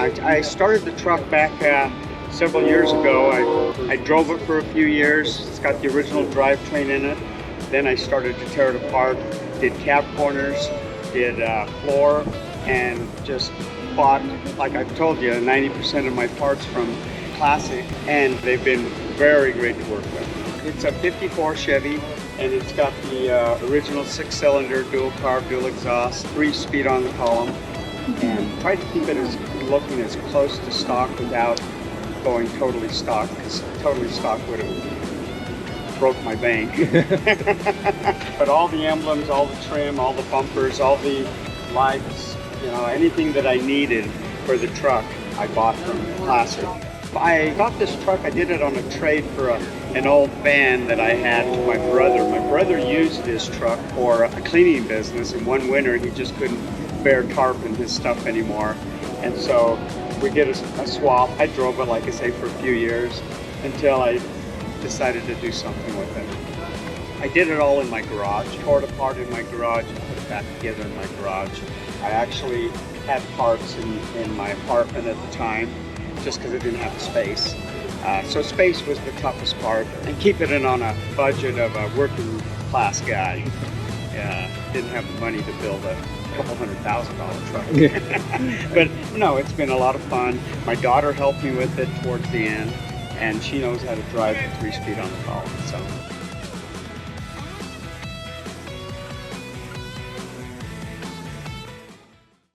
I started the truck back several years ago. I drove it for a few years. It's got the original drivetrain in it. Then I started to tear it apart, did cab corners, did floor, and just bought, like I've told you, 90% of my parts from Classic, and they've been very great to work with. It's a 54 Chevy, and it's got the original 6-cylinder dual carb, dual exhaust, 3-speed on the column, and try to keep it as looking as close to stock without going totally stock, because totally stock would have broke my bank. But all the emblems, all the trim, all the bumpers, all the lights, you know, anything that I needed for the truck, I bought from Classic. I got this truck, I did it on a trade for an old van that I had to my brother. My brother used this truck for a cleaning business, and one winter he just couldn't bear tarping his stuff anymore. And so we did a swap. I drove it, like I say, for a few years until I decided to do something with it. I did it all in my garage, tore it apart in my garage and put it back together in my garage. I actually had parts in my apartment at the time, just because I didn't have the space. So space was the toughest part, and keeping it on a budget of a working class guy. Didn't have the money to build a couple $100,000 truck. But no, it's been a lot of fun. My daughter helped me with it towards the end, and she knows how to drive the 3-speed on the column. So